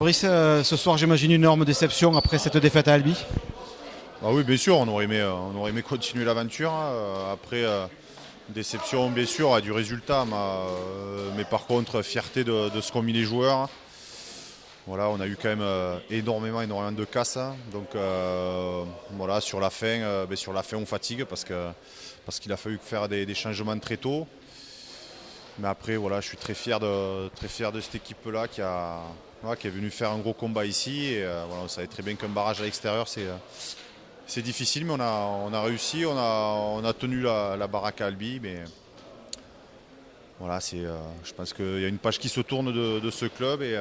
Brice, ce soir j'imagine une énorme déception après cette défaite à Albi. Ah oui, bien sûr, on aurait aimé continuer l'aventure, hein. Après, déception, blessure du résultat, mais par contre, fierté de ce qu'ont mis les joueurs. Voilà, on a eu quand même énormément de casse, hein. Donc voilà, sur la fin, on fatigue parce qu'il a fallu faire des changements très tôt. Mais après, voilà, je suis très fier de cette équipe-là voilà, qui est venue faire un gros combat ici. Et voilà, on savait très bien qu'un barrage à l'extérieur, c'est difficile, mais on a réussi, on a tenu la baraque à Albi. Mais voilà, je pense qu'il y a une page qui se tourne de ce club. Et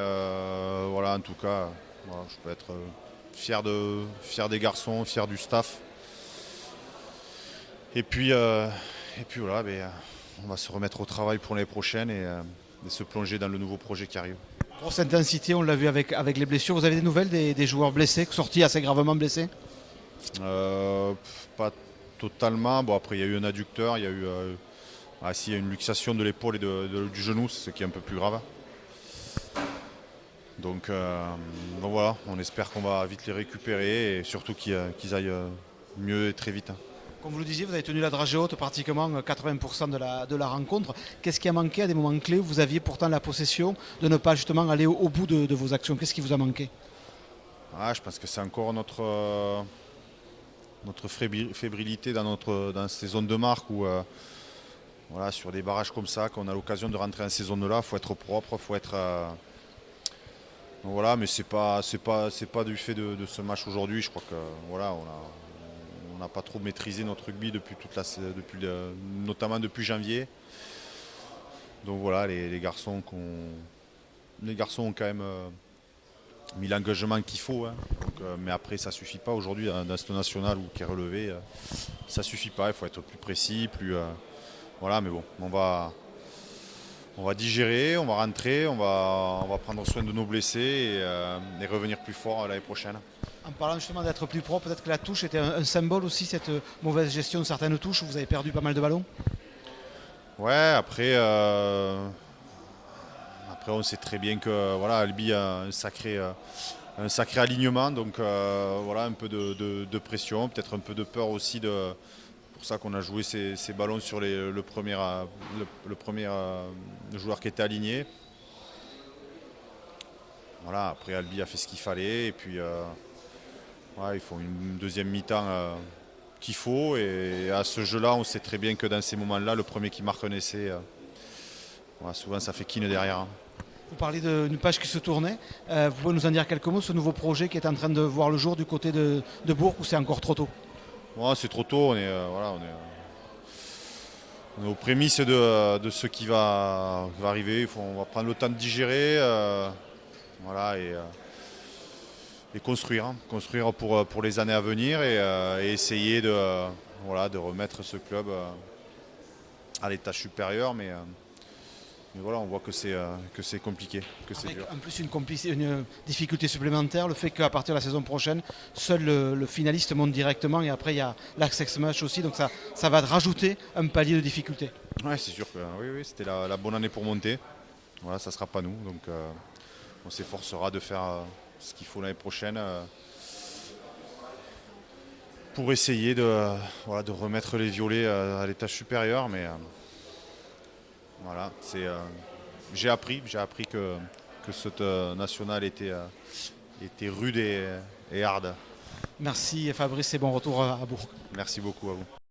voilà, en tout cas, voilà, je peux être fier des garçons, fier du staff. Et puis voilà, on va se remettre au travail pour l'année prochaine et se plonger dans le nouveau projet qui arrive. Grosse intensité, on l'a vu avec les blessures. Vous avez des nouvelles des joueurs blessés, sortis assez gravement blessés? Pas totalement. Bon, après, il y a eu un adducteur, il y a une luxation de l'épaule et du genou, ce qui est un peu plus grave. Donc voilà, on espère qu'on va vite les récupérer et surtout qu'ils aillent mieux et très vite, hein. Comme vous le disiez, vous avez tenu la dragée haute pratiquement 80% de la rencontre. Qu'est-ce qui a manqué à des moments clés où vous aviez pourtant la possession de ne pas justement aller au bout de vos actions? Qu'est-ce qui vous a manqué? Je pense que c'est encore notre fébrilité dans ces zones de marque où voilà, sur des barrages comme ça, qu'on a l'occasion de rentrer en ces zones-là, il faut être propre, faut être. Voilà, mais c'est pas du fait de ce match aujourd'hui. Je crois que voilà, on n'a pas trop maîtrisé notre rugby notamment depuis janvier. Donc voilà, les garçons ont quand même mis l'engagement qu'il faut, hein. Donc, mais après, ça suffit pas aujourd'hui dans ce national qui est relevé. Ça suffit pas. Il faut être plus précis, voilà. Mais bon, on va digérer, on va rentrer, on va prendre soin de nos blessés et revenir plus fort l'année prochaine. En parlant justement d'être plus propre, peut-être que la touche était un symbole aussi, cette mauvaise gestion de certaines touches où vous avez perdu pas mal de ballons. Ouais, après on sait très bien que voilà, Albi a un sacré alignement, donc voilà, un peu de pression, peut-être un peu de peur aussi. Pour ça qu'on a joué ces ballons sur le premier joueur qui était aligné. Voilà, après Albi a fait ce qu'il fallait et puis ouais, ils font une deuxième mi-temps qu'il faut, et à ce jeu-là, on sait très bien que dans ces moments-là, le premier qui marque un essai, voilà, souvent ça fait kin derrière, hein. Vous parlez d'une page qui se tournait. Vous pouvez nous en dire quelques mots, ce nouveau projet qui est en train de voir le jour du côté de Bourg, ou c'est encore trop tôt? Ouais, c'est trop tôt, on est aux prémices de ce qui va arriver. On va prendre le temps de digérer, voilà, et construire, hein. Construire pour les années à venir et essayer voilà, de remettre ce club à l'étage supérieur. Mais voilà, on voit que c'est compliqué, que c'est Avec dur. en plus une difficulté supplémentaire, le fait qu'à partir de la saison prochaine, seul le finaliste monte directement et après il y a l'Access Match aussi, donc ça va rajouter un palier de difficulté. Ouais, c'est sûr que oui, c'était la bonne année pour monter. Voilà, ça ne sera pas nous. Donc on s'efforcera de faire ce qu'il faut l'année prochaine pour essayer voilà, de remettre les violets à l'étage supérieur. Mais voilà, j'ai appris que cette nationale était rude et hard. Merci Fabrice et bon retour à Bourg. Merci beaucoup à vous.